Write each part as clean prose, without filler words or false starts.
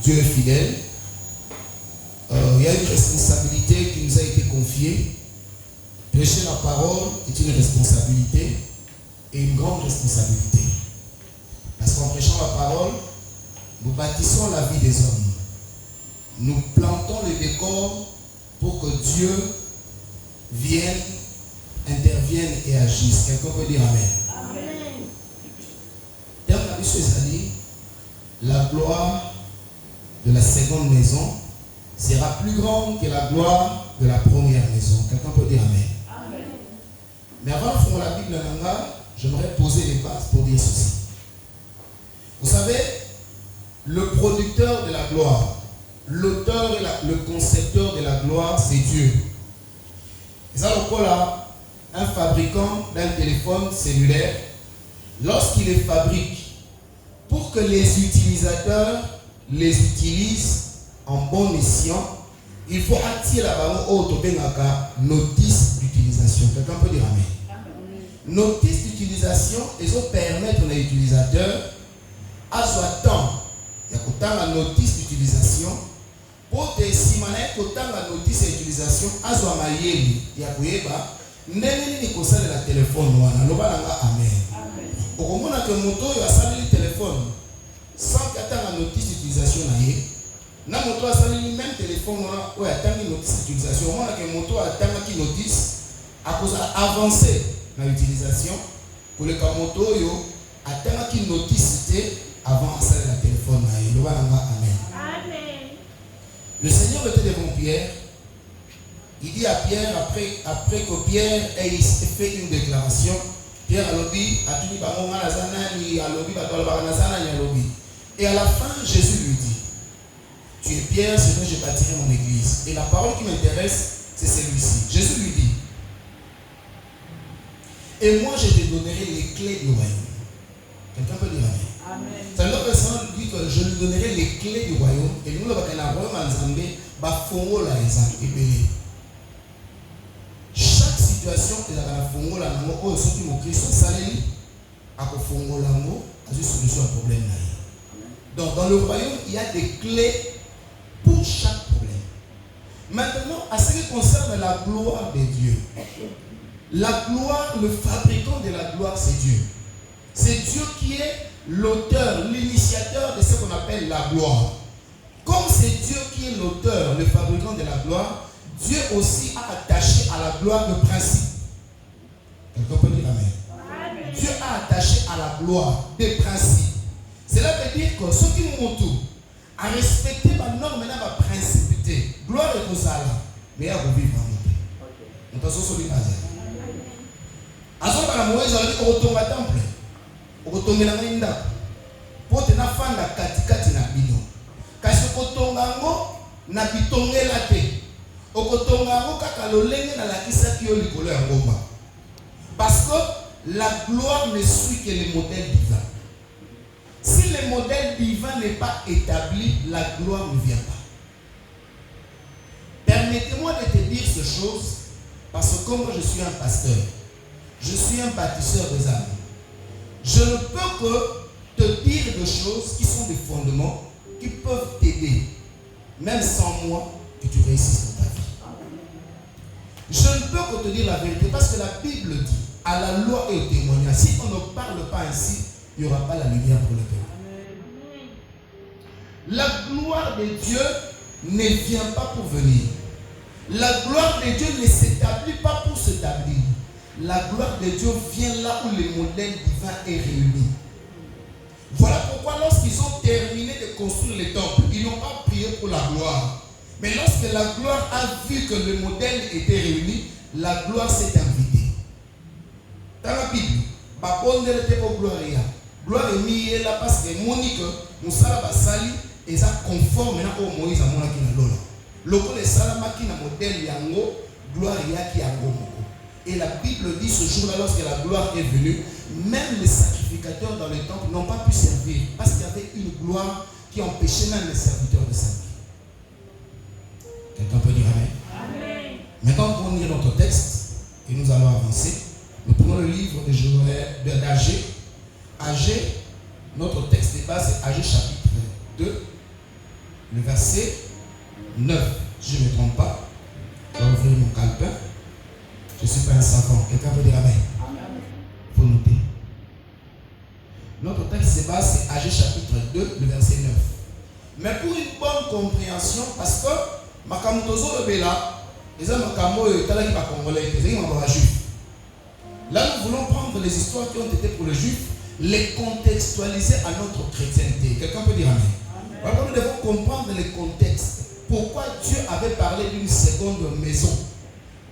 Dieu est fidèle. Il y a une responsabilité qui nous a été confiée. Prêcher la parole est une responsabilité et une grande responsabilité. Parce qu'en prêchant la parole, nous bâtissons la vie des hommes. Nous plantons le décor pour que Dieu vienne, intervienne et agisse. Quelqu'un peut dire Amen. Amen. La gloire de la seconde maison sera plus grande que la gloire de la première maison. Quelqu'un peut dire Amen. Amen. Mais avant de faire la Bible j'aimerais poser les bases pour dire ceci. Vous savez, le producteur de la gloire, l'auteur et le concepteur de la gloire, c'est Dieu. Et ça, là, un fabricant d'un téléphone cellulaire, lorsqu'il les fabrique, pour que les utilisateurs les utilisent en bon escient, il faut attirer la ballon haute notice d'utilisation. Quelqu'un peut dire Amen. Notice d'utilisation, ils vont permettre aux utilisateurs à soit temps, il y a la notice d'utilisation, pour te simaner la notice d'utilisation, à soit maïeli, il y a quoi n'est ni de la téléphone, Amen. Au moment que moto a salé le téléphone, sans qu'il y ait la notice d'utilisation, na moto a salé le même téléphone, où il y a une notice d'utilisation, au moment que moto a une notice, à cause d'avancer dans l'utilisation, pour le moto a une notice avant de saler le téléphone. Amen. Le Seigneur était devant Pierre. Il dit à Pierre, après que Pierre ait fait une déclaration, Pierre a lobby, et à la fin, Jésus lui dit, tu es Pierre, c'est que je bâtirai mon église. Et la parole qui m'intéresse, c'est celui-ci. Jésus lui dit, et moi je te donnerai les clés du royaume. Quelqu'un peut dire Amen. Ça veut dire dit que je lui donnerai les clés du royaume. Et nous, le royaume en Zambé, fongo la chaque situation que la fongo la nango, ceux qui m'ont Christ salé, à fongo lango, à une solution au problème. Donc dans le royaume, il y a des clés pour chaque problème. Maintenant, à ce qui concerne la gloire de Dieu, la gloire, le fabricant de la gloire, c'est Dieu. C'est Dieu qui est l'auteur, l'initiateur de ce qu'on appelle la gloire. Comme c'est Dieu qui est l'auteur, le fabricant de la gloire, Dieu aussi a attaché à la gloire le principe. Quelqu'un peut dire Amen. Amen. Dieu a attaché à la gloire des principes. Cela veut dire que ceux qui nous montrent à respecter ma norme et ma principité, gloire et tout ça là, mais à vous vivre en nous. Nous sommes sur l'image. À ce moment-là, Moïse a dit qu'on retourne à temple. On retourne à la pour te faire la katikati na bino. Kasi kotongango na bitonge la te. Okotongango kaka lolenge na la kisaki yo likolo ya ngomba. Parce que la gloire ne suit que le modèle divin. Si le modèle divin n'est pas établi, la gloire ne vient pas. Permettez-moi de te dire ces choses parce que comme je suis un pasteur, je suis un bâtisseur des âmes. Je ne peux que te dire des choses qui sont des fondements qui peuvent t'aider, même sans moi, que tu réussisses dans ta vie. Je ne peux que te dire la vérité parce que la Bible dit à la loi et au témoignage, si on ne parle pas ainsi, il n'y aura pas la lumière pour le peuple. La gloire de Dieu ne vient pas pour venir. La gloire de Dieu ne s'établit pas pour s'établir. La gloire de Dieu vient là où le modèle divin est réuni. Voilà pourquoi lorsqu'ils ont terminé de construire le temple, ils n'ont pas prié pour la gloire. Mais lorsque la gloire a vu que le modèle était réuni, la gloire s'est invitée. Dans la Bible, gloire est mise là parce que Monique, Moussala Basali, et ça conforme maintenant au Moïse à mon akina. Loko le salamaki na modèle yango, gloire yaki yango. Et la Bible dit ce jour-là, lorsque la gloire est venue, même les sacrificateurs dans le temple n'ont pas pu servir parce qu'il y avait une gloire qui empêchait même les serviteurs de servir. Quelqu'un peut dire Amen. Amen. Maintenant, on lit notre texte et nous allons avancer. Nous prenons le livre d'Agé. Agé, notre texte de base, c'est Agé chapitre 2. le verset 9. Si je ne me trompe pas, je vais ouvrir mon calepin. Je ne suis pas un savant. Quelqu'un peut dire Amen. Il faut noter. Notre texte se base sur Agé chapitre 2, le verset 9. Mais pour une bonne compréhension, parce que Makamutozo le Bela, les hommes Makamo Talaki Congolais, les hommes juifs. Là, nous voulons prendre les histoires qui ont été pour les juifs, les contextualiser à notre chrétienté. Quelqu'un peut dire Amen. Alors, nous devons comprendre les contextes. Pourquoi Dieu avait parlé d'une seconde maison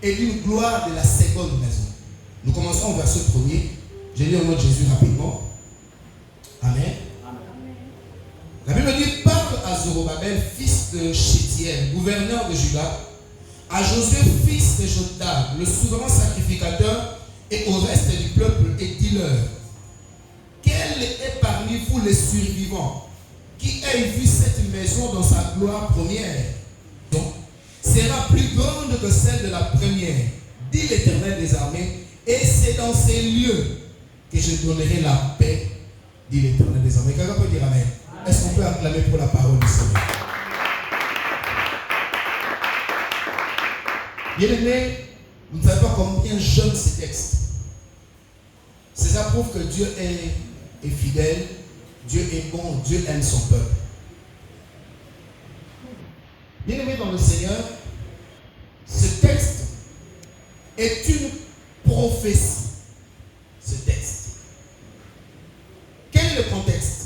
et d'une gloire de la seconde maison. Nous commençons au verset 1er. Je lis au nom de Jésus rapidement. Amen. La Bible dit, parle à Zorobabel, fils de Chétiel, gouverneur de Juda, à Josué, fils de Jotab, le souverain sacrificateur, et au reste du peuple, et dis-leur, quel est parmi vous les survivants qui ait vu cette maison dans sa gloire première? Donc, sera plus grande que celle de la première, dit l'Éternel des armées, et c'est dans ces lieux que je donnerai la paix, dit l'Éternel des armées. Quelqu'un peut dire Amen. Est-ce qu'on peut acclamer pour la parole du Seigneur? Bien aimé, vous ne savez pas combien j'aime ces textes. Ça prouve que Dieu est fidèle, Dieu est bon, Dieu aime son peuple. Bien aimé dans le Seigneur, ce texte est une prophétie. Ce texte. Quel est le contexte?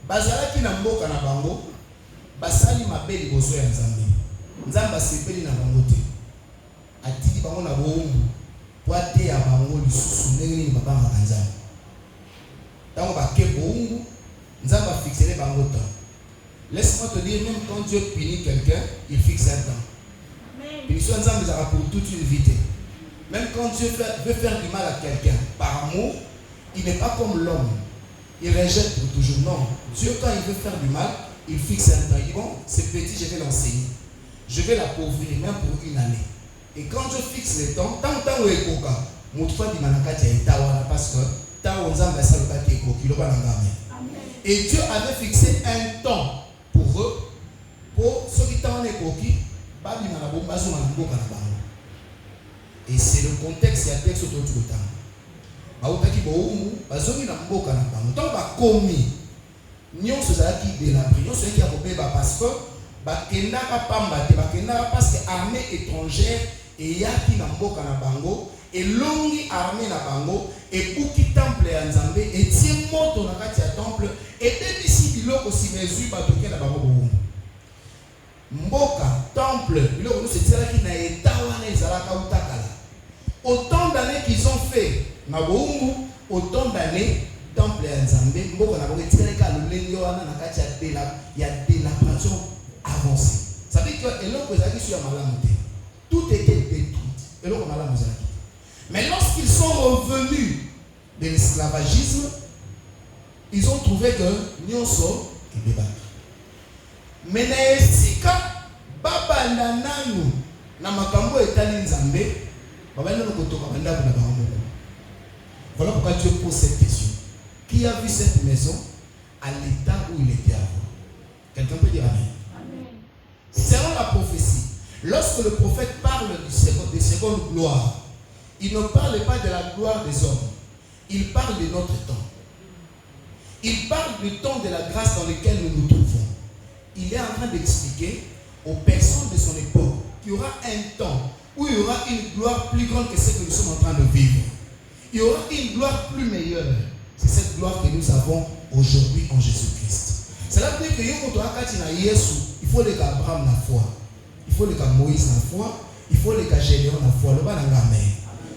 Bazalaki na mboka na bango, basali mabeli bozo ya Nzambe. Nzambe asepeli na bango te. Atiki bango na boumbu, po ate ya bango lisusu ndenge nini babanga na Nzambe. Tango bake boumbu, Nzambe afixele bango temps. Laisse-moi te dire, même quand Dieu punit quelqu'un, il fixe un temps. Punition Nzambe sera pour toute une vie. Même quand Dieu veut faire du mal à quelqu'un, par amour, il n'est pas comme l'homme. Il rejette pour toujours. Non. Dieu, quand il veut faire du mal, il fixe un temps. Il dit, bon, c'est petit, je vais l'enseigner. Je vais l'appauvrir, même pour une année. Et quand je fixe le temps, tant que tu es coca, parce que et Dieu avait fixé un temps pour eux, pour ceux qui t'en est coquille, et c'est le contexte, il y a texte autour du temps. Bautaki boumbu, bazongi na mboka na bango. Tant ba komi, nyonso zalaki délabré, nyonso qui a robé parce que bakenda ka pamba te, bakenda parce que armée étrangère et yaki na mboka na bango, et longi armée na bango, et buki temple ya Nzambe, et tie moto na kati ya temple, et bebisi biloko si mezu batoke na bango boumbu. Mboka, temple, biloko nous se tiraki na etawana ezalaka utakala. Autant d'années qu'ils ont fait, autant d'années, temple à Nzambe, il y a délabration avancée. Ça veut dire que tout était détruit. Mais lorsqu'ils sont revenus de l'esclavagisme, ils ont trouvé que Nyonso est débattu. Mais Naesika, Baba Nananu, Namakambo et Tali Nzambe, voilà pourquoi Dieu pose cette question. Qui a vu cette maison à l'état où il était avant? Quelqu'un peut dire Amen. Amen. Selon la prophétie, lorsque le prophète parle des secondes gloires, il ne parle pas de la gloire des hommes. Il parle de notre temps. Il parle du temps de la grâce dans lequel nous nous trouvons. Il est en train d'expliquer aux personnes de son époque qu'il y aura un temps où il y aura une gloire plus grande que ce que nous sommes en train de vivre. Il y aura une gloire plus meilleure. C'est cette gloire que nous avons aujourd'hui en Jésus-Christ. Cela veut dire que il faut les gars Abraham la foi. Il faut les gars Moïse la foi. Il faut les gars Gédéon la foi. Le bas n'a pas mais.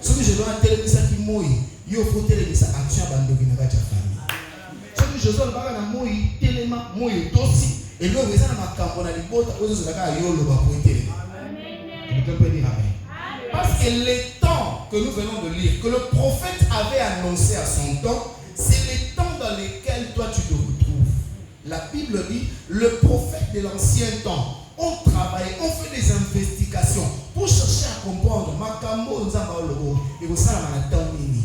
Ce que je dois téléviser ça qui Moïse, il faut téléviser sa action à bande de la famille. Ce que je dois faire dans Moïse, tellement Moïse aussi. Et le raison de ma campagne, il faut que quelqu'un peut dire Amen. Parce que les temps que nous venons de lire, que le prophète avait annoncé à son temps, c'est les temps dans lesquels toi tu te retrouves. La Bible dit, le prophète de l'ancien temps, on travaille, on fait des investigations pour chercher à comprendre. Makambo nzamba olobo, et vous savez la temps mini.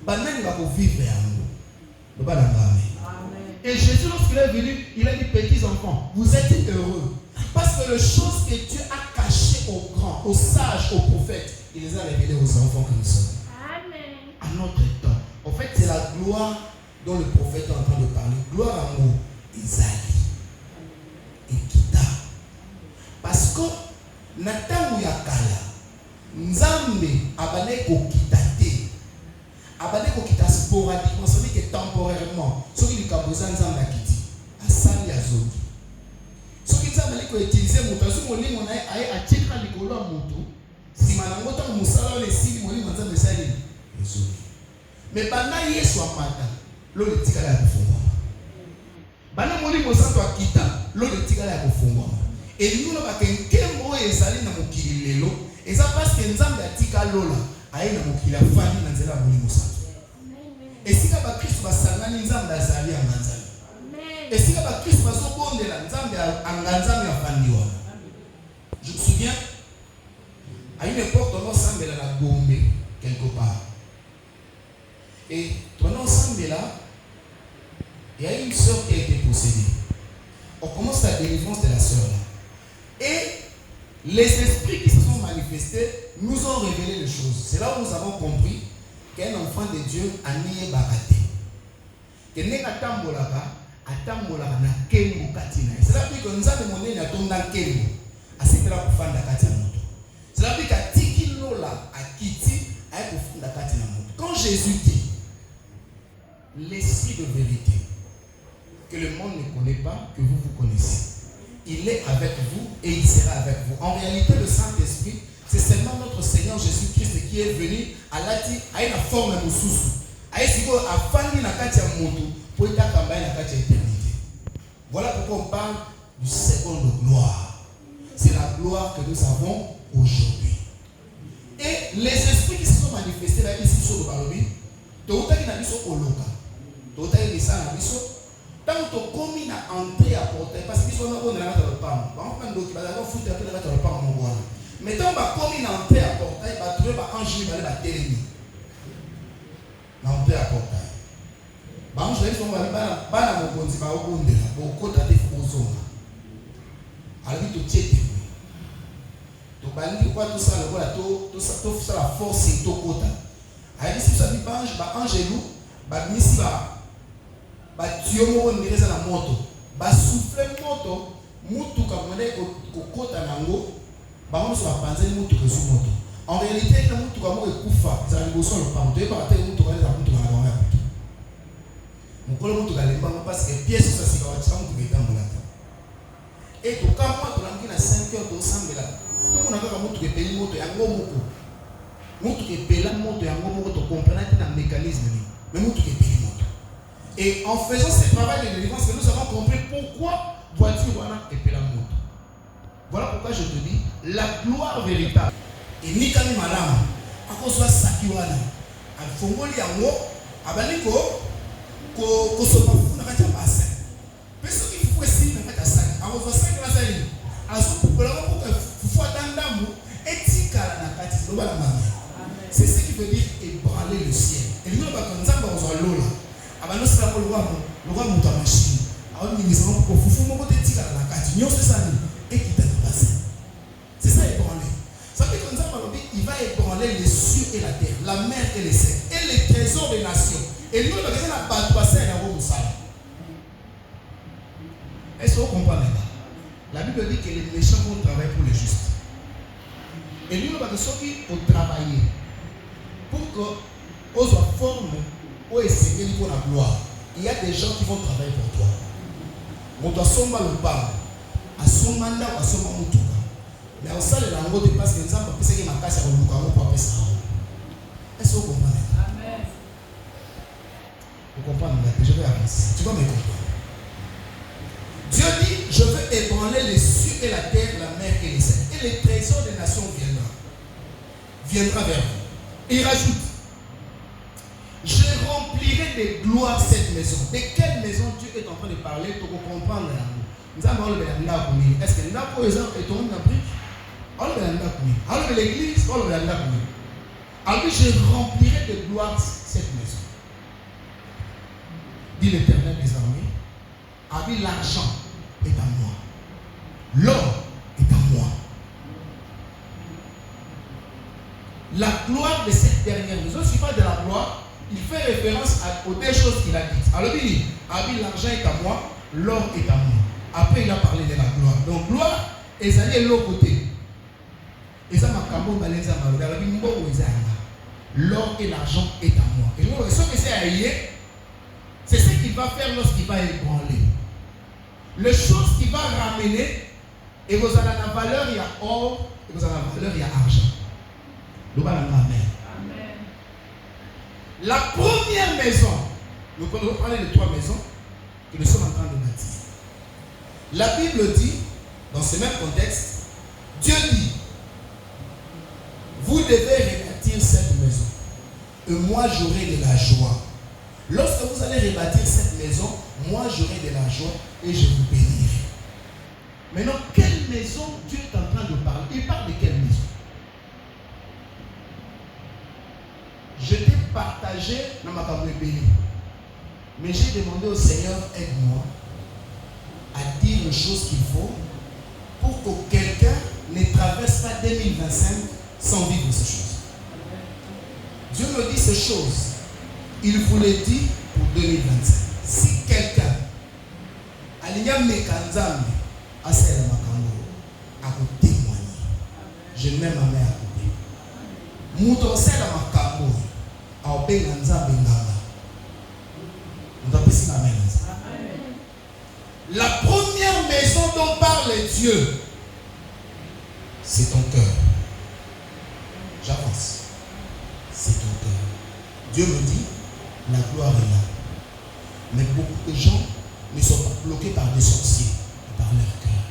Banani va vivre à nous. Et Jésus, lorsqu'il est venu, il a dit, petits enfants, vous êtes heureux. que les choses que Dieu a cachées aux grands, aux sages, aux prophètes, il les a révélées aux enfants que nous sommes. Amen. À notre temps. En fait, c'est la gloire dont le prophète est en train de parler. Gloire à nous, Isaïe. Et Kita. Parce que, Natamu Yakala, Nzambe, abane ko kitate. Abane ko kita sporadiquement, ça veut dire que temporairement. Ce qui est kaboza Nzambe akiti. Asali azoki. Ce qui est Nzambe ko utiliser mutu. Ce qui est Nzambe aye atika likolo ya mutu. Si manango ta musala ole sili moli Nzambe sali. Azoki. Mais bana Yesu amata. Lo le tika la kufungwa. Bana moli mosanto akita. Lo le tika la kufungwa. Et nous n'avons pas qu'un mot et sali na mukili lelo. Et ça parce que Nzambe atika lola. Aye na mukili afani na nzela moli mosanto. Et si ka ba Christ ba sangani Nzambe azali anganzali. Et si ka ba Christ ba so bondela Nzambe anganzali afani wana. Je me souviens à une époque on ensemble là la Gombe quelque part. Et pendant ensemble là il y a une sœur qui a été possédée. On commence la délivrance de la sœur là. Et les esprits qui se sont manifestés nous ont révélé les choses. C'est là où nous avons compris qu'un enfant de Dieu a nié bakate. Que n'est-ce tambolaka, atambolaka na kembo katina. C'est là que nous avons demandé à tomber dans kembo. À ce que là pour faire la katina moto. C'est là que tiki lola a kiti a pour faire la katina moto. Quand Jésus dit l'esprit de vérité que le monde ne connaît pas, que vous connaissez. Il est avec vous et il sera avec vous. En réalité, le Saint-Esprit, c'est seulement notre Seigneur Jésus-Christ qui est venu à une forme de sous. Voilà pourquoi on parle du second de gloire. C'est la gloire que nous avons aujourd'hui. Et les esprits qui se sont manifestés là, ici sur le Balobi, tant que tu commis à entrer à porter, parce que si on a un pas, mais tant que tu commis à entrer à porter, tu vas trouver un ange qui va aller téléviser. L'entrée à porter. Bange les gens va bana mo konzi ba okundela bo kota te fozonga. Ali to tchete. To bandi kwa to ça le voilà to ça la force to kota. Ali si ça dit bange ba angelu ba misi ba tio mo ndireza na moto. Ba souffler moto mutu ka mone ko kota nango ba on so ba panzeli mutu ke su moto. En réalité le mutu ka mo ekufa za liboso le pam to e ba te mutu ka za mutu ka na ba. Parce que pièce ça c'est et tout quand moi tu l'as 5 heures de sang là tout le monde a moto que payer moto yango moto que payer la moto yango moto to comprendre le mécanisme mais moto que payer moto et en faisant ce travail de délivrance que nous avons compris pourquoi voiture wana et payer la moto. Voilà pourquoi je te dis la gloire véritable et ni kami malama akozwa saki wana afongoli yango abaniko ko so pa funa ka tshapasa peso ki fu esi na ka tsaka abo zo saka la sali aso popola ko fu atandambu etikala na kati lo bala mama. C'est ce qui veut dire ébranler le ciel. Et nous ba kanzamba zo lola abano sala ko lo wa muta machine awo ni miso ko fu mo ko etikala na kati nyo se sali ekita na base. C'est ça ébranler. Ça veut dire kanzamba lo il va ébranler les cieux et la terre, la mer et les cieux et les trésors des nations. Et nous, on a pas passé à la salle. Est-ce que vous comprenez pas? La Bible dit que les méchants vont travailler pour les justes. Et nous, on a besoin de travailler pour que, aux formes, aux essayer pour la gloire. Il y a des gens qui vont travailler pour toi. On doit sommer le pas. À son mandat, à son mandat. Mais on sait les langues parce que nous avons pensé que ma casse est au Lucamo pour appeler ça. Est-ce que vous comprenez? Amen. Vous comprenez? Je vais avancer. Tu vas me comprendre. Dieu dit, je veux ébranler les cieux et la terre, la mer et les airs. Et les trésors des nations viendra vers vous. Et il rajoute, je remplirai de gloire cette maison. De quelle maison Dieu est en train de parler pour comprendre la langue? Nous avons le Nako. Est-ce que le Nako est en Afrique? Alors l'église, alors je remplirai de gloire cette maison. Dit l'Éternel des armées, avec l'argent est à moi, l'or est la gloire de cette dernière maison. Si il parle de la gloire, il fait référence aux deux choses qu'il a dites. Alors il dit, l'argent est à moi, l'or est à moi. Après il a parlé de la gloire. Donc gloire, ezali est l'autre côté. L'or et l'argent est à moi. Et donc, c'est ce qu'il va faire lorsqu'il va ébranler. Les choses qu'il va ramener, et vous avez la valeur, il y a or, et vous avez la valeur, il y a argent. Amen. La première maison, nous allons parler de 3 maisons que nous sommes en train de bâtir. La Bible dit, dans ce même contexte, Dieu dit, vous devez rebâtir cette maison, et moi j'aurai de la joie. Lorsque vous allez rebâtir cette maison, moi j'aurai de la joie et je vous bénirai. Maintenant, quelle maison Dieu est en train de parler? Il parle de quelle maison? Je t'ai partagé dans ma parole bénie. Mais j'ai demandé au Seigneur, aide-moi à dire les choses qu'il faut pour que quelqu'un ne traverse pas 2025 sans vivre ces choses. Dieu me dit ces choses. Il vous les dit pour 2025. Si quelqu'un aligne Mekanzambi à Sela Makambo à vous témoigner, je mets ma main à côté. Mouton Sela Makambo à Obenganzambi Nanga. Nous avons ici la main. La première maison dont parle Dieu, c'est ton cœur. J'avance. C'est ton cœur. Dieu me dit, la gloire est là. Mais beaucoup de gens ne sont pas bloqués par des sorciers, mais par leur cœur.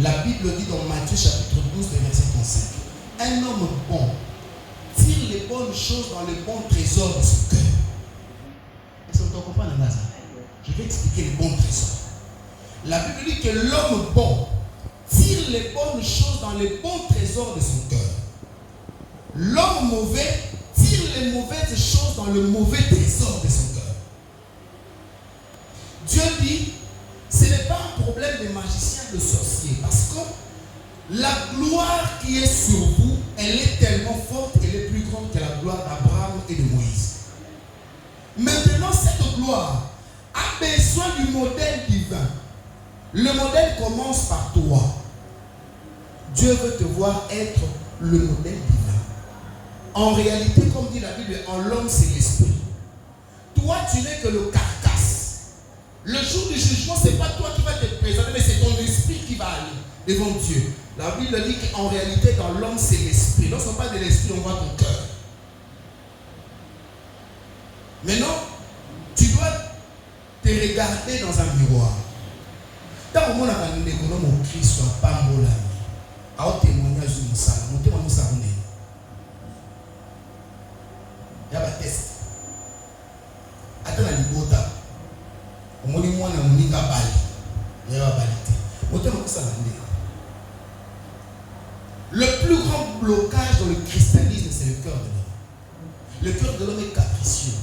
La Bible dit dans Matthieu chapitre 12, verset 35, un homme bon tire les bonnes choses dans le bon trésor de son cœur. Est-ce que vous comprenez ça? Je vais expliquer les bons trésors. La Bible dit que l'homme bon tire les bonnes choses dans les bons trésors de son cœur. L'homme mauvais tire les mauvaises choses dans le mauvais trésor de son cœur. Dieu dit, ce n'est pas un problème de magicien, de sorcier, parce que la gloire qui est sur vous, elle est tellement forte, elle est plus grande que la gloire d'Abraham et de Moïse. Maintenant, cette gloire a besoin du modèle divin. Le modèle commence par toi. Dieu veut te voir être le modèle divin. En réalité, comme dit la Bible, en l'homme c'est l'esprit. Toi, tu n'es que le carcasse. Le jour du jugement, ce n'est pas toi qui vas te présenter, mais c'est ton esprit qui va aller devant Dieu. La Bible dit qu'en réalité, dans l'homme c'est l'esprit. Lorsqu'on parle de l'esprit, on voit ton cœur. Maintenant, tu dois te regarder dans un miroir. Tant que mon économie au Christ soit pas mon ami, à témoignage de mon salut, mon témoignage ça. Il y a un test. Attends la libota. Au moins, il y a un bali. Il y a un balité. Le plus grand blocage dans le christianisme, c'est le cœur de l'homme. Le cœur de l'homme est capricieux.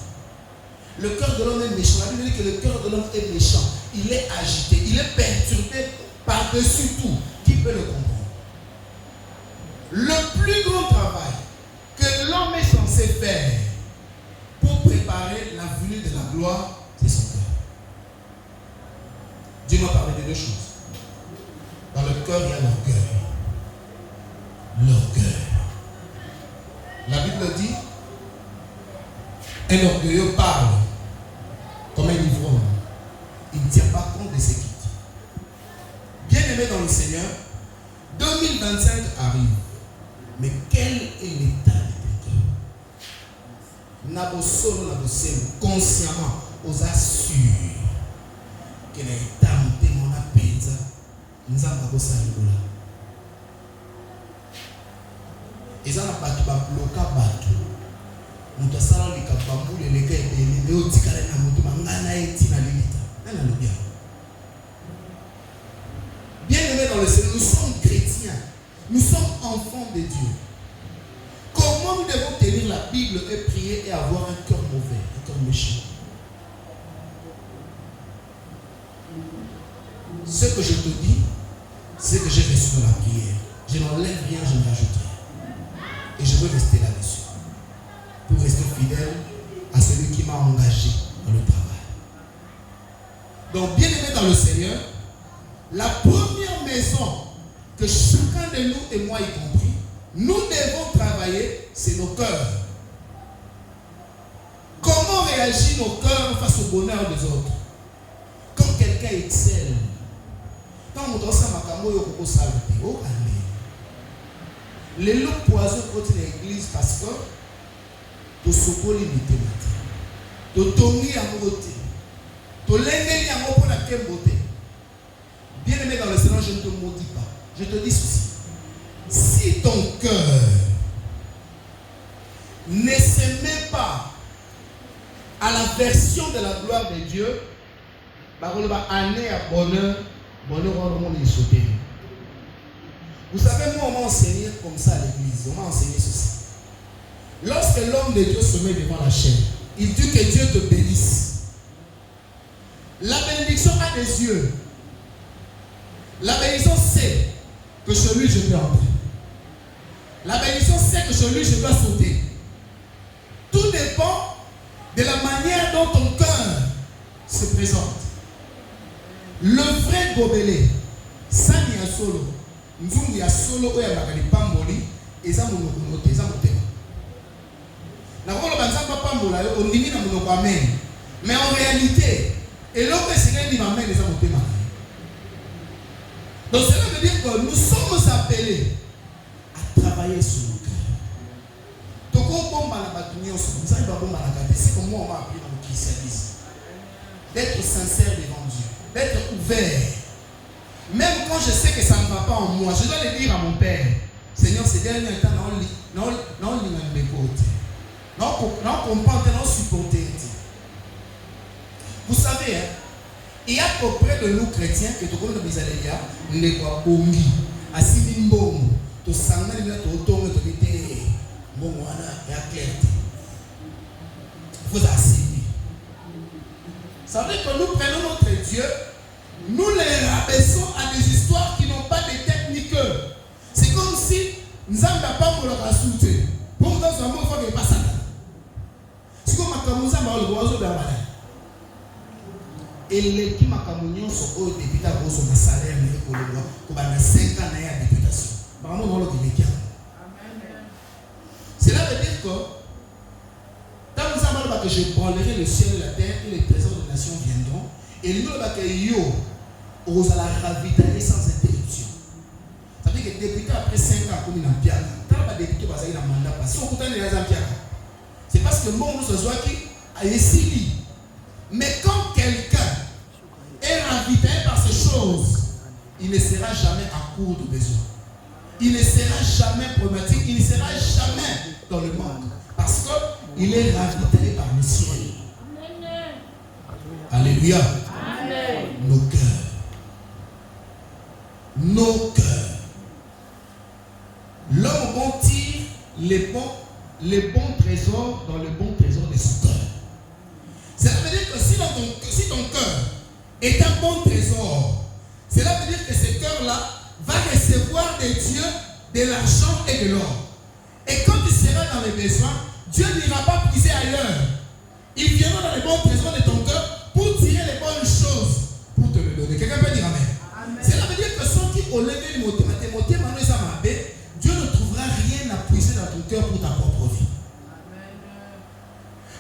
Le cœur de l'homme est méchant. La Bible dit que le cœur de l'homme est méchant. Il est agité. Il est perturbé par-dessus tout. Qui peut le comprendre? Le plus grand travail que l'homme est censé faire pour préparer la venue de la gloire, c'est son cœur. Dieu m'a parlé de deux choses. Dans le cœur, il y a l'orgueil. L'orgueil. La Bible dit, un orgueilleux parle comme un ivrogne. Il ne tient pas compte de ce qu'il dit. Bien-aimé dans le Seigneur, 2025 arrive. Mais quel est l'état de ton cœur? Nabosolo, consciemment, aux assure que l'état de mon appétit, nous avons besoin de là. Et ça n'a pas de bloquer bateau. Nous avons les capabous, les gars, les otikalés, bien-aimés dans le Seigneur, nous sommes chrétiens. Nous sommes enfants de Dieu. Comment nous devons tenir la Bible et prier et avoir un cœur mauvais, un cœur méchant? Ce que je te dis, c'est que j'ai reçu dans la prière. Je n'enlève rien, je ne rajoute rien. Et je veux rester là-dessus. Pour rester fidèle à celui qui m'a engagé dans le travail. Donc, bien aimé dans le Seigneur, la première maison que chacun de nous, et moi y compris, nous devons travailler, c'est nos cœurs. Comment réagissent nos cœurs face au bonheur des autres? Quand quelqu'un excelle, quand on doit s'en les loups poisons contre l'église parce que tu sokoli mitemati, tu tongi en beauté, tu l'engagé en pour la beauté. Bien aimé dans le Seigneur, je ne te maudis pas. Je te dis ceci. Si ton cœur ne se met pas à la version de la gloire de Dieu, année à bonheur, bonheur au monde est sauté. Vous savez, moi, on m'a enseigné comme ça à l'église. On m'a enseigné ceci. Lorsque l'homme de Dieu se met devant la chaîne, il dit que Dieu te bénisse. La bénédiction a des yeux. La bénédiction sait que celui je peux entrer. La bénédiction sait que celui je dois sauter. Tout dépend de la manière dont ton cœur se présente. Le vrai gobelé, Sani a solo, Nzungi a solo, Oya Bakali Pamboli, Eza Monokonote, Eza Motema. Nakolo Banzamba Pambola, on dit na Monoko Amen. Mais en réalité, et l'homme c'est qu'il dit Amen, Eza Motema. Donc cela veut dire que nous sommes appelés à travailler sur nos cœurs. Donc on bombe à la bâtonnière, c'est comme moi on m'a appris dans le christianisme. D'être sincère devant Dieu, d'être ouvert. Même quand je sais que ça ne va pas en moi, je dois le dire à mon Père. Seigneur, ces derniers temps, non comprendre, non supporter. Vous savez, hein, il y a auprès de nous chrétiens que tout le monde nous ne voit pas bongi, assis mbongo, to sangana ni to tongo to bité mbongo wana ya clarté. Vous asseyez. Ça veut dire que nous prenons notre Dieu, nous les rabaissons à des histoires qui n'ont pas de tête ni cœur. C'est comme si nous n'avons pas pour leur assurer. Pourtant, nous avons fait pas ça. C'est comme si nous avons le oiseau de la malade. Et les qui m'a communion sont au début à cause de salaire, mais pour le mois, pour 5 ans à députation. Par contre, on l'a dit. Cela veut dire que quand nous avons que je prendrai le ciel et la terre, et les trésors des nations viendront, et nous avons que yo, on va la ravitailler sans interruption. Ça veut dire que député après 5 ans, comme il a un piano, quand on va député, on va avoir un mandat, parce qu'on coûte un piano. C'est parce que mon nous soit qui a essayé. Mais quand quelqu'un est ravitaillé par ces choses, il ne sera jamais à court de besoin. Il ne sera jamais problématique, il ne sera jamais dans le manque. Parce qu'il est ravitaillé par le ciel. Alléluia. Amen. Nos cœurs. Nos cœurs. L'homme bon tire les bons trésors dans le bon trésor de son cœur. Cela veut dire que si ton cœur est un bon trésor, cela veut dire que ce cœur-là va recevoir de Dieu de l'argent et de l'or. Et quand tu seras dans les besoins, Dieu n'ira pas puiser ailleurs. Il viendra dans les bons trésors de ton cœur pour tirer les bonnes choses, pour te le donner. Quelqu'un peut dire Amen. Amen. Cela veut dire que sans qui au lever du Dieu ne trouvera rien à puiser dans ton cœur pour ta propre vie.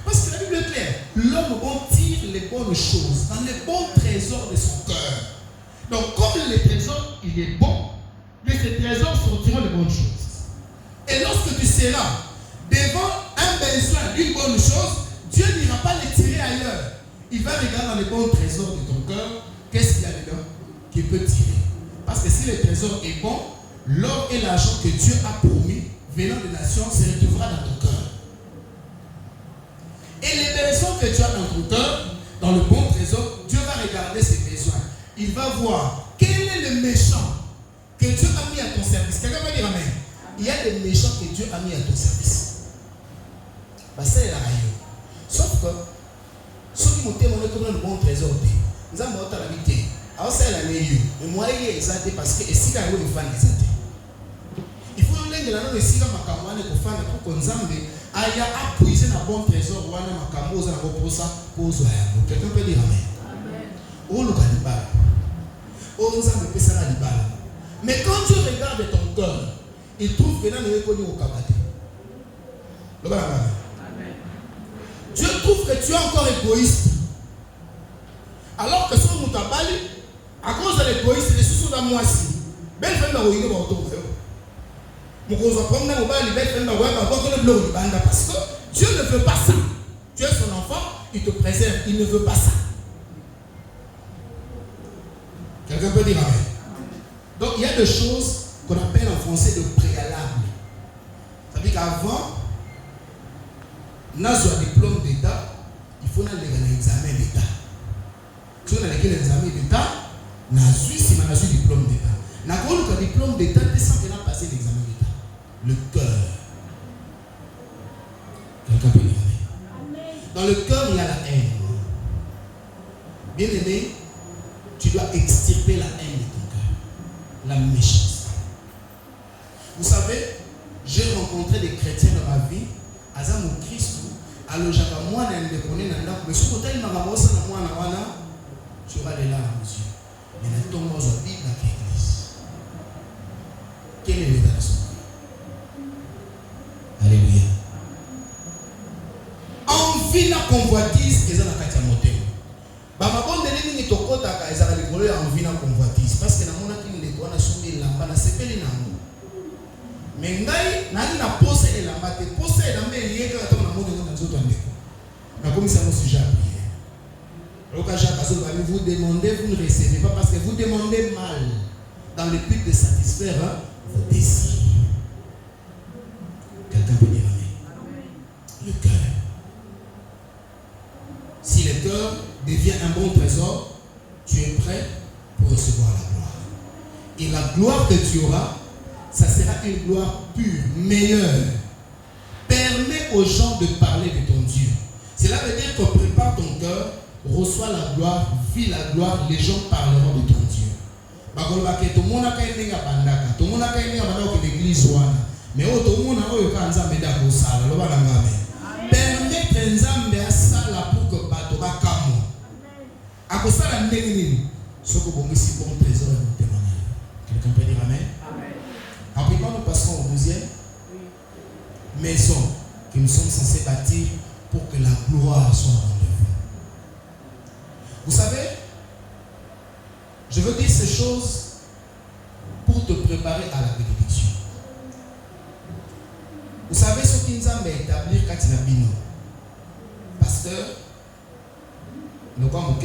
Parce que la Bible est claire. L'homme bon tire les bonnes choses dans les bons trésors de son cœur. Donc, comme les trésors, il est bon, mais ces trésors sortiront de bonnes choses. Et lorsque tu seras devant un besoin d'une bonne chose, Dieu n'ira pas les tirer ailleurs. Il va regarder dans les bons trésors de ton cœur, qu'est-ce qu'il y a dedans qu'il peut tirer. Parce que si le trésor est bon, l'or et l'argent que Dieu a promis venant des nations se retrouvera dans ton cœur. Et les besoins que tu as dans ton cœur, dans le bon trésor, Dieu va regarder ces besoins. Il va voir quel est le méchant que Dieu a mis à ton service. Quelqu'un va dire Amen. Il y a des méchants que Dieu a mis à ton service. Ça est la raison. Sauf que ceux qui m'ont témoigné comme le bon trésor, nous avons monté à l'habiter. Alors c'est la meilleure. Mais moi, il est exalté parce que si il faut tolengela na esika makambo wana ekofanda pour que Nzambe aya appuiser na bon trésor wana makambo oza na koposa kozwa yango. Quelqu'un peut dire amen. Amen. Oluka libala. O Nzambe pesaka libala. Mais quand tu regardes ton cœur, il trouve que dans le école au kabate. Amen. Dieu trouve que tu es encore égoïste. Alors que son mutabali, à cause de l'égoïsme, les sous dans moi aussi. Belle femme n'a rien à voir. Parce que Dieu ne veut pas ça. Tu es son enfant, il te préserve, il ne veut pas ça. Quelqu'un peut dire amen. Donc il y a des choses qu'on appelle en français de préalable. Ça veut dire qu'avant, on a un diplôme d'État, il faut aller à l'examen d'État. Si on a l'examen d'État, on a un diplôme d'État. On a un diplôme d'État, sans qu'on a passé l'examen d'État. Le cœur. Quelqu'un peut dire amen. Dans le cœur, il y a la haine. Bien aimé, tu dois extirper la haine de ton cœur. La méchanceté. Vous savez, j'ai rencontré des chrétiens dans ma vie. Azam au Christ. Alors j'ai pas moi n'a pas connu n'a pas. Mais ce côté il m'a ramassé dans moi n'a tu auras les larmes aux yeux. Mais la tombe dans la Bible à l'église. Quel est l'état de son cœur? Alléluia. Envie la convoitise et ça n'a qu'à monter. Bah ma bonne délai ni tokota ka ezala likolo ya envie na convoitise parce que na mona ki ndeko wana sombi lamba na sepeli na ngo. Mais ngai nani na pose elamba te pose elamba yeka ta na mona na nzoto ndeko. Na comme ça mon sujet à prier. Vous demandez, vous ne recevez pas parce que vous demandez mal dans le but de satisfaire vos désirs. Quelqu'un peut dire amen. Le cœur. Si le cœur devient un bon trésor, tu es prêt pour recevoir la gloire. Et la gloire que tu auras, ça sera une gloire pure, meilleure. Permets aux gens de parler de ton Dieu. Cela veut dire que prépare ton cœur. Reçois la gloire, vis la gloire, les gens parleront de ton Dieu. Tout le monde a été tout le monde a été dans l'église. Mais tout le monde a été dans l'église. Permettez Nzambe à ça pour que bato ba kamo. A cause ça la ndengini. Ce que bon ici bon trésor nous témoigne. Quelqu'un peut dire amen. Amen. Après quand nous passons au deuxième maison que nous sommes censés bâtir pour que la gloire soit en nous. Vous savez, je veux dire ces choses pour te préparer à la bénédiction. Vous savez ce qui nous a établi Katina Bino. Pasteur, nous avons un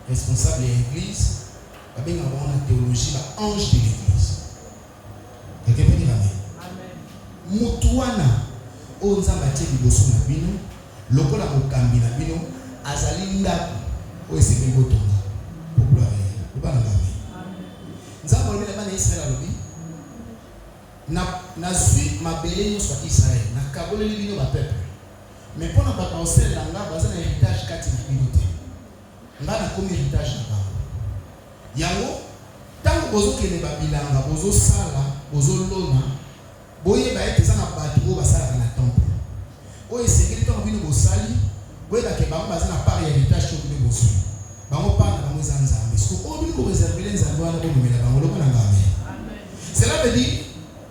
responsable de l'église, nous avons une théologie, ange de l'église. Quelqu'un peut dire amen. Moutouana, on a bâti Biboso Nabino, lokola Mokambi Nabino, Azali Ndaku, où est-ce que vous tombez? Pourquoi vous parlez? Nous avons vu les Israël na suis ma belle soit Israël, na kabole libino ba peuple. Mais pour ne pas penser là, on a besoin d'un héritage 4 minutes. On a comme héritage là. Yango, tant que vous avez les babilanga, vous avez sala, vous avez lona, vous avez été ça na bâtiment, vous avez na temple. Où est-ce que vous avez sali? Vous avez que vous avez na part héritage que vous avez reçu. Bango pas na bango zanza. Mais ce que vous avez réservé les endroits là, vous mettez bango là. Cela veut dire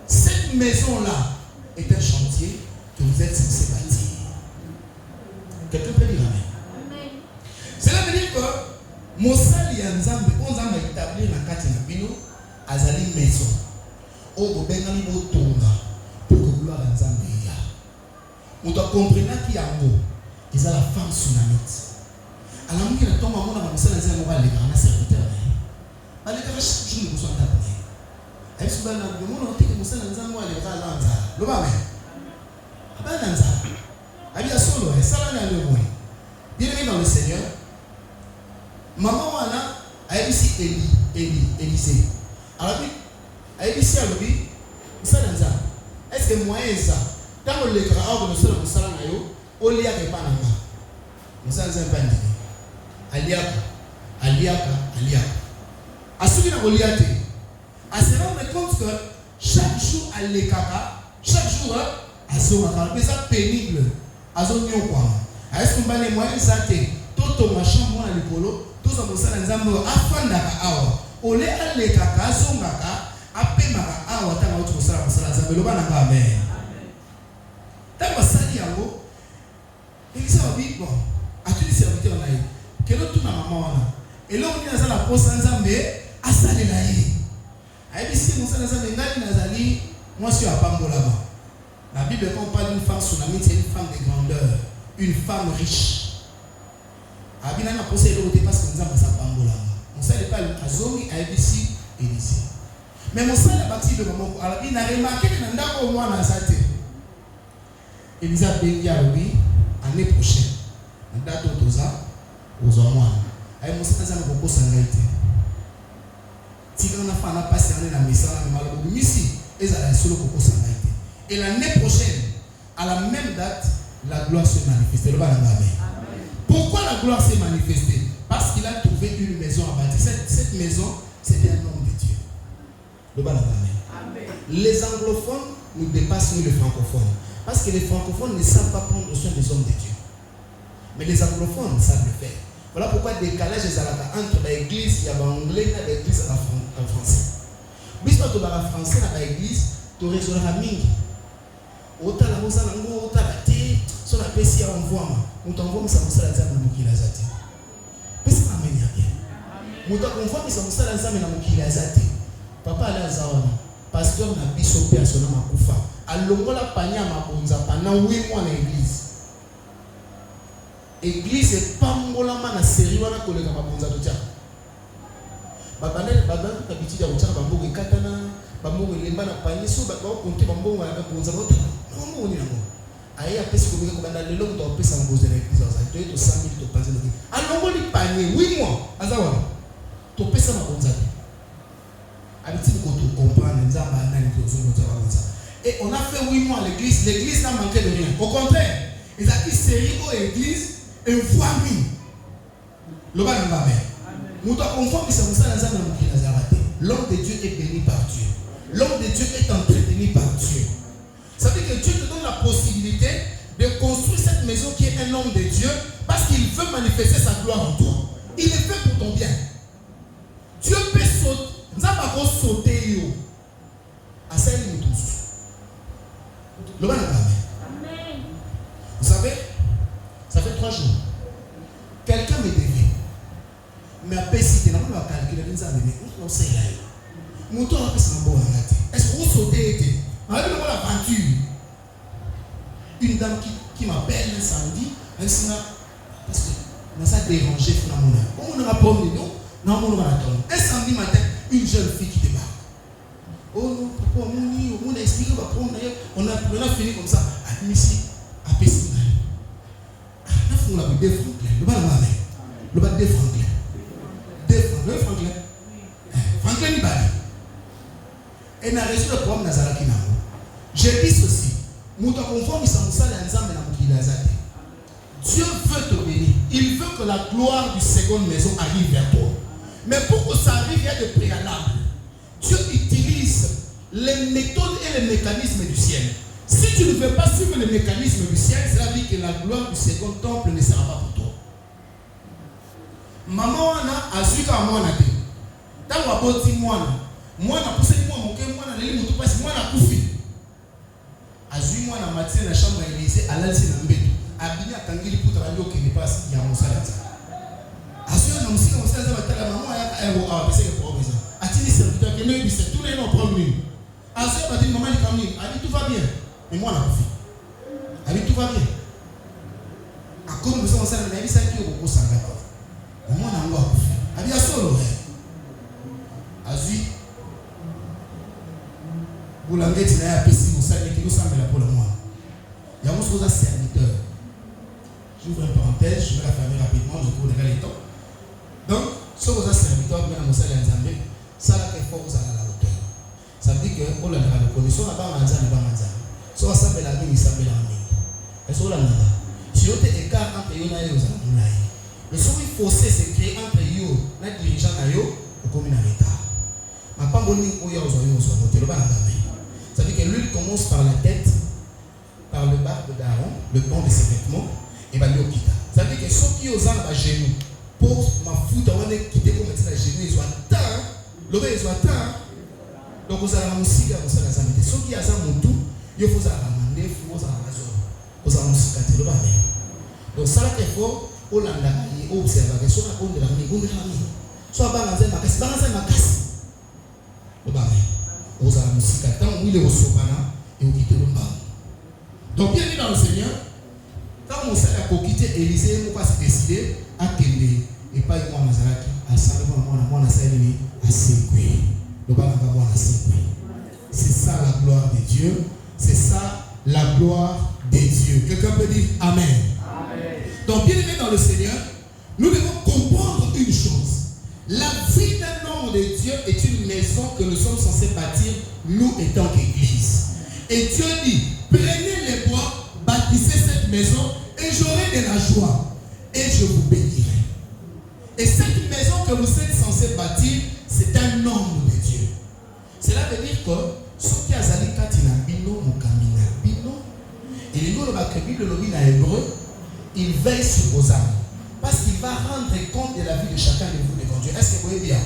cette maison-là est un chantier que vous êtes censé bâtir. Quelqu'un peut dire amen. Cela veut dire que Mosali Nzambe, on a établi la carte de Bino, Azali maison. Oh, vous avez un mot tonga pour que gloire à Nzambe y a. On doit comprendre qu'il y a un mot. Ils ont la femme tsunamite. Alors, nous, il tombe à mon amour, c'est la zéro, on va les grands serviteurs. Les gars, chaque jour, nous sommes d'abord. Et souvent, le monde a dit que nous sommes dans un mois, les gars, là, le bas, mais. Aïe, solo, et ça, là, le monde. Bien-aimé dans le Seigneur, maman, a ici Élisée. Alors, a ici à l'objet, nous sommes dans ça. Est-ce que moi, ça, tant que les grands, nous sommes dans ça, au lieu de pas nous sommes dans un bandit. Aliaka. À ceux qui n'ont pas lié, à se rendre compte que chaque jour à l'écart, chaque jour à Zonaka, mais ça pénible, à Zonio quoi. Est-ce qu'on va les moyens zaté, tout ma chambre à l'écolo, tout ça pour ça les amours, afin d'avoir, au lait à l'écart, à Zonaka, à Pemara, à Ouattara, autre ça, pour ça, ça me le va n'a pas mais. T'as pas ça, Yango, et ça va bien, bon, à tous les serviteurs en aïe, quel autre ma maman, et là on dit à la poste en Zambé, à ça les laïcs. Ici, moi je suis à Pambo là-bas. La Bible, quand on parle d'une femme tsunami, c'est une femme de grandeur, une femme riche. Abina n'a pas essayé de voter parce qu'on a à Pambo là-bas. On ne savait pas à Zomi, à ici et ici. Mais mon sang a bâti de maman. Alors il a remarqué que n'a pas au moins dans sa tête. Elisa Bengia, oui, année prochaine, la date aux mois. Avec mon sang, ça n'a pas s'arrêter. Si on a fait un passé dans la mission, et l'année prochaine, à la même date, la gloire se manifeste. Pourquoi la gloire s'est manifestée? Parce qu'il a trouvé une maison à bâtir. Cette maison, c'était un homme de Dieu. Les anglophones nous dépassent nous les francophones. Parce que les francophones ne savent pas prendre soin des hommes de Dieu. Mais les anglophones savent le faire. Voilà pourquoi le décalage est entre l'église et l'anglais et l'église en français. Si tu as en français dans l'église, tu résoudras mingi. Autant la rosa nango, autant la thé, son appel si on voit, on t'envoie mais ça me sert à dire que la zati. Mais ça m'amène à bien. On t'envoie mais ça me sert à dire que la zati. Papa a zawana, pasteur n'a biso personne ma kufa. Alongo la panya ma bonza pendant 8 mois dans l'église. Église est pas molama na série wana koleka mabonza to tia. Babane habitude ya kutia bambo ekatana, bambo lemba na panye so ba konte bambo wana bonza moto. Bambo ni nango. Aye apesi ko bika banda lelo to pesa mbozo na église za to 100 000 to panze loki. Alongo li panye 8 mois azawa. To pesa mabonza. Habitude ko to comprendre nzamba ndani to zo moto bonza. Et on a fait 8 mois à l'église n'a manqué de rien. Au contraire, ils a dit série aux églises. Et voix lui. Le bas de ma mère. L'homme de Dieu est béni par Dieu. L'homme de Dieu est entretenu par Dieu. Ça veut dire que Dieu te donne la possibilité de construire cette maison qui est un homme de Dieu parce qu'il veut manifester sa gloire en toi. Il est fait pour ton bien. Dieu peut sauter. Nous avons sauté. À ça, il nous tous. Le bas de ma mère. Vous savez, ça fait 3 jours. Quelqu'un me devait. Mais après, si tu n'as pas calculé, tu n'as pas dit, est-ce que vous sautez? L'aventure. Une dame qui m'appelle un samedi, elle dit, parce que ça a dérangé. On n'a pas promis, non? Un samedi matin, une jeune fille qui débarque. Oh non, papa, on a expliqué, on a fini comme ça. Ici, à Pessin. On a vu 2 Franklin. Le bas de ma mère. Le bas de 2 Franklin. 2 Franklin. Franklin il bat. Et n'a résolu le problème Nazaraki Namo. Je dis ceci. Mouta conforme il s'en sale ensemble dans Mukilazate. Dieu veut te bénir. Il veut que la gloire du seconde maison arrive vers toi. Mais pour que ça arrive, il y a des préalables. Dieu utilise les méthodes et les mécanismes du ciel. Si tu ne veux pas suivre le mécanisme du ciel, cela veut dire que la gloire du second temple ne sera pas pour toi. Maman a su qu'à moi na té. Tant wa boti moi na poussé moi mon cœur moi na leli mutu passe moi na kufi. Azui moi na matin na chambre à Élysée à l'alsi na mbeto. Abini atangili puta ba ndoke ne passe ya mosalata. Azui na musika mosalata ba tala maman ya a pese que problème. Atini serviteur que ne bise tout les non problème. Azui ba dit maman ni kamni, a dit tout va bien. Mais moi, la vie, tout va bien. À cause de ça, on s'est dit, ça qui est au Sangha. Moi, on a un peu. Solo. Azui. Vous l'avez dit, il y a un peu si vous savez que nous sommes là pour le mois. Il y a un autre serviteur. J'ouvre une parenthèse, je vais la fermer rapidement, je vous donnerai le temps. Donc, ce que vous avez serviteur, bien à Moussa Lanzambe, ça là, qu'il faut vous aller à la hauteur. Ça veut dire que, on l'a reconnu, si on n'a pas Manzan, pas Manzan. Si on s'appelle la vie, il s'appelle la vie. Est-ce que vous l'avez dit? Si on est écart entre eux et eux, le son fossé se crée entre eux, les dirigeants et eux, au commun en retard. Ma pas bonne pour y avoir aux autres, le bas Ça veut dire que l'huile commence par la tête, par le barbe d'Aaron, le banc de ses vêtements, et va lui au kita. Ça veut dire que ceux qui osent à genoux, pour ma foute, on est quitté pour mettre à genoux, ils ont un temps, l'obé ils ont un temps. Donc vous allez musique à vous allez mettre. Ceux qui ont un tout, il faut aller il faut aller musique à donc ça qu'il faut, on l'a observé, on a on de la famille, soit balancer ma casse, balancer ma casse. Le bas, on a musique à temps où il est au sopana et on quitte le bas. Donc bienvenue dans le Seigneur. Quand on s'est quitter Élisée, on va se décider à Kende et pas moi Nazaraki, à Salomon, moi na Salimi, à Sekwe. Le bas va voir à Sekwe. C'est ça la gloire de Dieu. C'est ça la gloire de Dieu. Quelqu'un peut dire Amen. Amen. Donc bien aimé dans le Seigneur, nous devons comprendre une chose. La vie d'un homme de Dieu est une maison que nous sommes censés bâtir, nous étant qu'Église. Et Dieu dit, prenez les bois, bâtissez cette maison et j'aurai de la joie et je vous bénirai. Et cette maison que vous êtes censés bâtir, c'est un homme de Dieu. Cela veut dire que ce qui a zali katina bino mukamina bino et les mots de Bible en hébreu, il veille sur vos âmes parce qu'il va rendre compte de la vie de chacun de vous devant Dieu. Est-ce que vous voyez bien?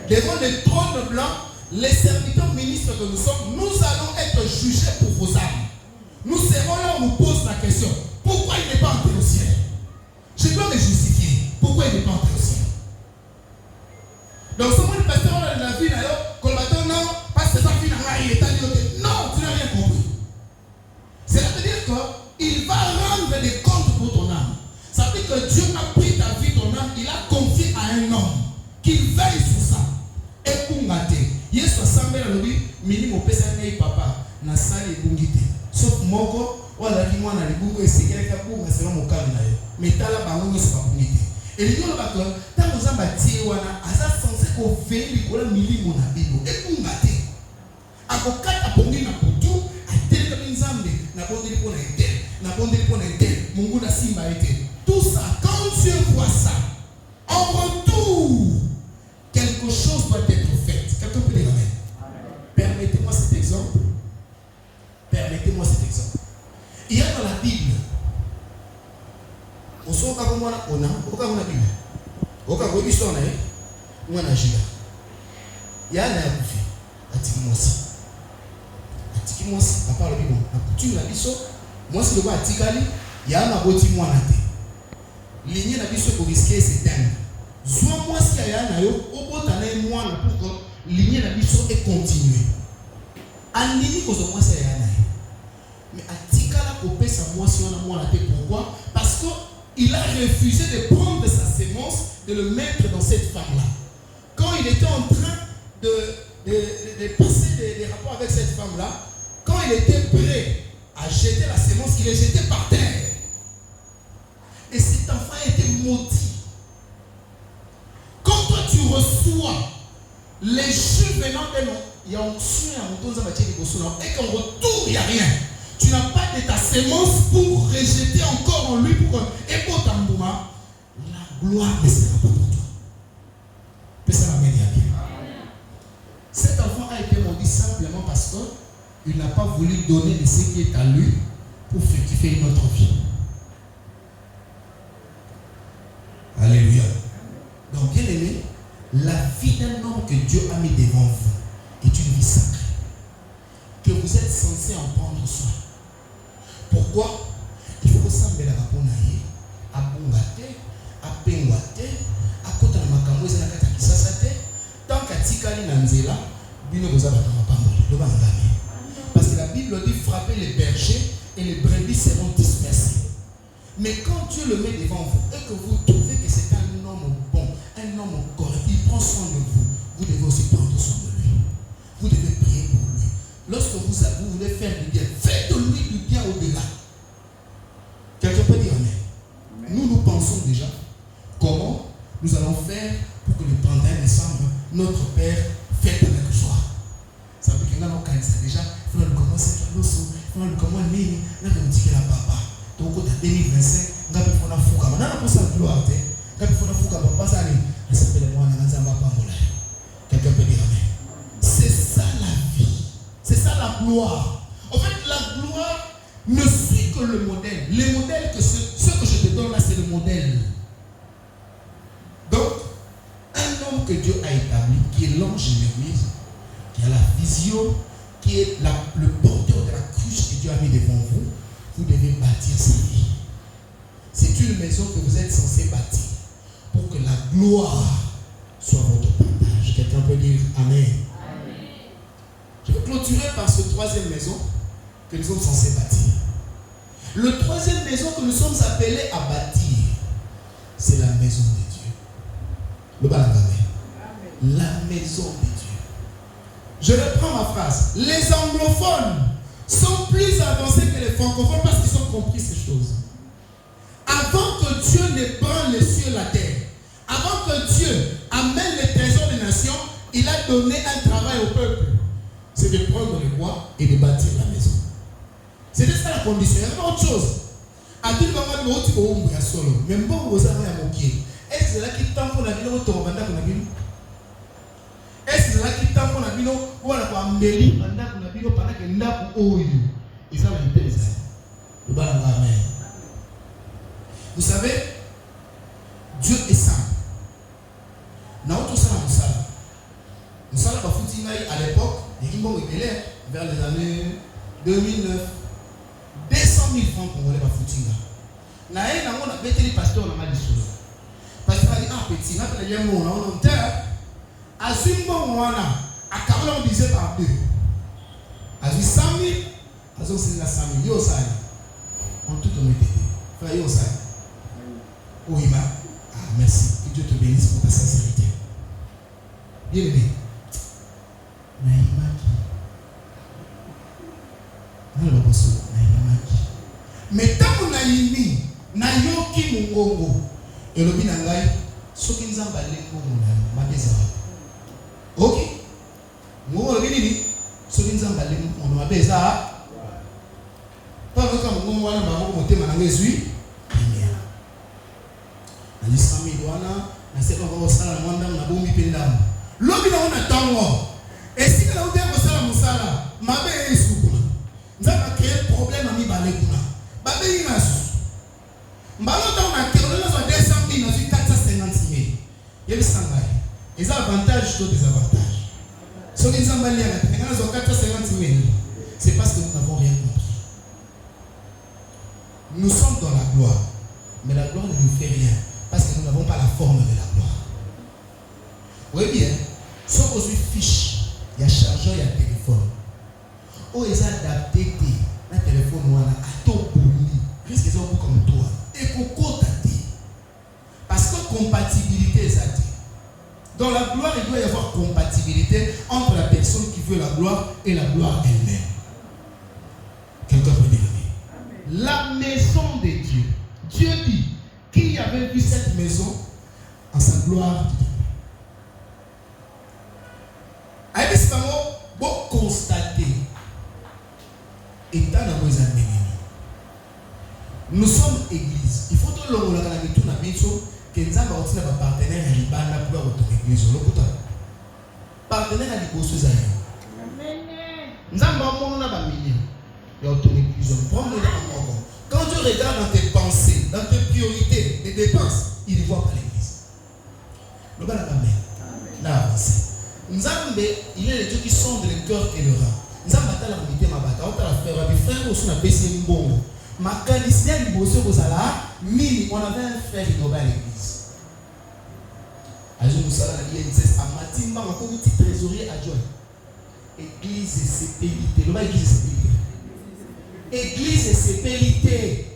Devant le trône blanc, les serviteurs ministres que nous sommes, nous allons être jugés pour vos âmes. Nous serons là, on nous pose la question, pourquoi il n'est pas entré au ciel? Je dois me justifier. Pourquoi il n'est pas entré au ciel? Donc, ce moment, le pasteur de la vie, non, parce que ça il est allé. Non, tu n'as rien compris. Cela veut dire qu'il va rendre des comptes pour ton âme. Ça veut dire que Dieu a pris ta vie, ton âme, il a confié à un homme qu'il veille sur ça. Et pour mater, il y a 60 000 à lui, minimum, papa, n'a pas de bungité. Sauf moko wala ki mwana libuku esekela ka bunga selon mon cas mais tala bango so ba bunité et les gens ba ko ta mozamba tie wana asa censé ko veli ko la milimo na bibo e bunga te akokata pongi na putu atele ka nzambe na bondeli pona etel na bondeli pona etel mungu na simba etel tout ça quand Dieu voit ça en retour quelque chose doit être fait. Quelqu'un peut dire amen. Permettez-moi cet exemple. Permettez-moi cet exemple. Il y a dans la Bible, on sait qu'on a la Bible. On a une histoire, on a un giga. Il y a un bouffé, à Tikimosi. À Tikimosi, à part le Bible, à coutume la biso, moi c'est le bois à Tikali, il y a un aboti moi à té. Lignée la biso pour risquer c'est dingue. Soit moi si il y a un ayo, au bout d'un an moi pour que lignée la biso est continuée. En ligne, parce que moi c'est il y a un ayo. Mais à Tikala, Kopé, sa moisson, on a fait pourquoi? Parce qu'il a refusé de prendre sa sémence, de le mettre dans cette femme-là. Quand il était en train de passer des rapports avec cette femme-là, quand il était prêt à jeter la sémence, il est jeté par terre. Et cet enfant a été maudit. Quand toi tu reçois les jus venant de nous, il y a un soin à mon et qu'en retour, il n'y a rien. Tu n'as pas de ta sémence pour rejeter encore en lui pour et pour Tambouma. La gloire ne sera pas pour toi. Que ça m'amène à bien. Cet enfant a été maudit simplement parce qu'il n'a pas voulu donner de ce qui est à lui pour fructifier une autre vie. Alléluia. Donc, bien aimé, la vie d'un homme que Dieu a mis devant vous est une vie sacrée. Que vous êtes censé en prendre soin. Pourquoi? Il faut s'embêter à Raponaï, à Bongate, à Penguate, à Kota Makamouze, à Katakisasate, tant qu'à Tikali Nanzela, Bino Gozaba Tamapambo, parce que la Bible dit frapper les bergers et les brebis seront dispersés. Mais quand Dieu le met devant vous et que vous trouvez que c'est un homme bon, un homme correct, il prend soin de vous, vous devez aussi prendre soin de lui. Vous devez prier pour lui. Lorsque vous voulez faire du bien, faites de lui du bien au-delà. Quelqu'un peut dire amen. Nous pensons déjà comment nous allons faire pour que le 31 décembre, notre Père fête avec joie. Ça veut dire que nous avons déjà, il faut commencer à l'osso, il faut commencer à nini, nous avons dit que la papa, donc au 2025, nous avons fait la fouga. Nous avons fait la gloire, nous avons fait la fouga, papa, ça allait. Ça s'appelle moi, nous avons fait la. Quelqu'un peut dire amen. C'est ça la vie. C'est ça la la gloire. En fait, la gloire ne suit que le modèle. Les modèles, ce que je te donne là, c'est le modèle. Donc, un homme que Dieu a établi, qui est l'ange de l'église, qui a la vision, qui est le porteur de la cruche que Dieu a mis devant vous, vous devez bâtir sa vie. C'est une maison que vous êtes censé bâtir pour que la gloire soit votre partage. Quelqu'un peut dire Amen. Amen. Je vais clôturer par cette troisième maison que nous sommes censés bâtir. Le troisième maison que nous sommes appelés à bâtir, c'est la maison de Dieu. Le balagame. La maison de Dieu. Je reprends ma phrase. Les anglophones sont plus avancés que les francophones parce qu'ils ont compris ces choses. Avant que Dieu n'ébranle les cieux et la terre, avant que Dieu amène les trésors des nations, il a donné un travail au peuple. C'est de prendre le bois et de bâtir la maison. C'était ça la condition. Il n'y a pas autre chose. À tout le moment, il y a solo. Même pas vous avez un moqué. Est-ce que c'est là qui t'a pour la vie au tour banda pour la vie? Est-ce que c'est là qui t'a pour la vie ou à la fois mbeli banda pour la vie pendant que n'a pour oyo? Et ça va être intéressant. Le bas amen. Vous savez, Dieu est saint. Nous avons tout ça dans le salle. Nous sommes à l'époque, vers les années 2009, 200 000 francs pour aller à Foutinga. Nous avons bêté les pasteurs dans ma discussion. Parce que petit, nous avons dit, à Zumbo, à Carlon, on disait par deux. À 100 000, à 100 000, on tout on était. Frère, oui, merci. Que Dieu te bénisse pour ta sincérité. Bien aimé. Mais tant qu'on a mis, nayoki mungongo, et le binangai, ce qui nous a balé pour nous, ma beza. Ok? Mungongo le binini, ce qui nous a balé pour nous, ma beza. Pas le cas mungongo, on va monter ma langue zui. Na 100 000 wana, na seko kwa sala mwanda na bombi pendam. Lobi na ona tango. Et si que la outé ko sala musala, mabe yesu kuna. Nzaka créer problème ami balé kuna. Babe inasu. Mbalo ta ona ke ona so 200 000 na 450 000. Yebi sangai. Les avantages ou désavantages. Si on est en Mali, on a 450 000. C'est parce que nous n'avons rien compris. Nous sommes dans la gloire. Mais la gloire ne nous fait rien. Parce que nous n'avons pas la forme de la gloire. Oui bien, si on se fiche, il y a chargeur, il y a téléphone. On est adapté à téléphone à ton bouli. Qu'est-ce qu'ils ont comme toi? Et pourquoi t'as dit? Parce que compatibilité est ça. Dans la gloire, il doit y avoir compatibilité entre la personne qui veut la gloire et la gloire elle-même. Quelqu'un peut dire amen. La maison de Dieu. Dieu dit, qui avait vu cette maison en sa gloire? Avec ce mot, vous constatez, étant dans vos amis, nous sommes église. Il faut que l'on ait tout la maison, que nous avons aussi un partenaire à l'Ibana pour notre église. Partenaire à l'Ibossus. Nous avons un million de notre église. Quand tu regardes dans tes pensées, dans tes priorités, tes dépenses, il ne voit pas l'église. Le bas la là, nous avons il y a les dieux qui sondent le cœur et le rein. Nous avons la unité ma bataille. On a fait la frère aussi na baissé un bon. Ma qualité du bossé au sala, mini on avait un frère qui est à l'église. Ajoute ça là, il y a une cesse à Matimba, on a comme petit trésorier adjoint. Église et sépélité. Le bas église et sépélité. Église et sépélité.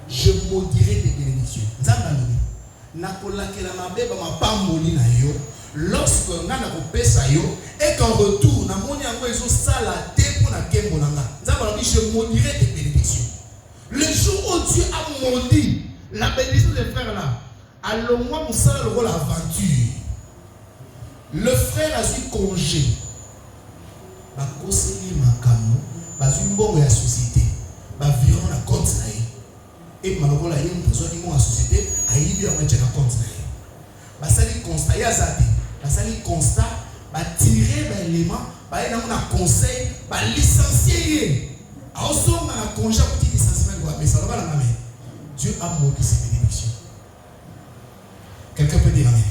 Je maudirai tes bénédictions. Lorsque on a et qu'en retour, je maudirai tes bénédictions. Le jour où Dieu a maudit la bénédiction des frères là, allons moi pour ça le rôle aventure. Le frère a eu congé. Ma conseiller ma camo. Une bonne société, viron la compte et malheureusement il y a une personne qui est en société, il y a un compte. Basali constat, il y a ça. Basali constat, retirer l'élément, il y a un conseil, licencier. Alors, si on a un congé pour petit licenciement, mais ça va la main. Dieu a montré ses bénédictions. Quelqu'un peut dire amen.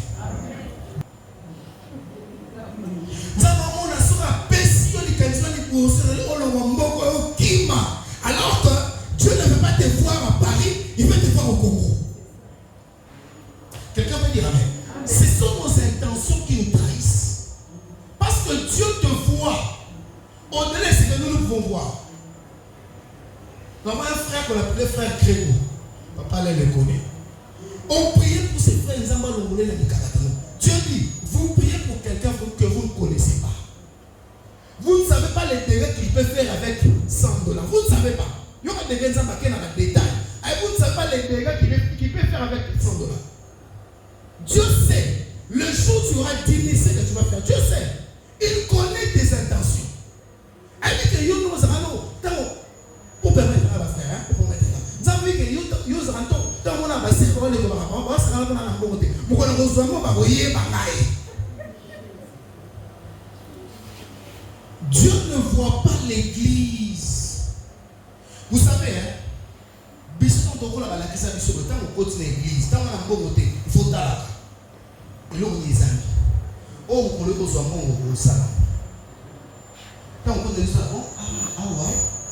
Alors que Dieu ne veut pas te voir à Paris, il veut te voir au Congo. Quelqu'un peut dire amen. Ce sont nos intentions qui nous trahissent. Parce que Dieu te voit au-delà de ce que nous pouvons voir. Nous avons un frère qu'on appelait frère Crégo. Papa le connaît. On priait pour ses frères. Dieu dit, vous priez pour quelqu'un que vous ne connaissez pas. Vous ne savez pas les dégâts qu'il peut faire avec $100. Vous ne savez pas. Il y aura des dégâts dans le détail. Et vous ne savez pas les dégâts qu'il peut faire avec $100. Dieu sait. Le jour où tu auras 10 000, c'est que tu vas faire. Dieu sait. Il connaît tes intentions. Il dit que nous avons pour permettre à la frère. Pour permettre à la frère. Vous savez que nous avons tant on a passé pour les gouvernements. On va se rendre dans la beauté. Nous allons nous Dieu ne voit pas l'église. Vous savez, il faut l'église. Il faut d'aller. Et là, on est amis. Oh, on est aux hommes au salon. Quand on est au salon, ah ouais.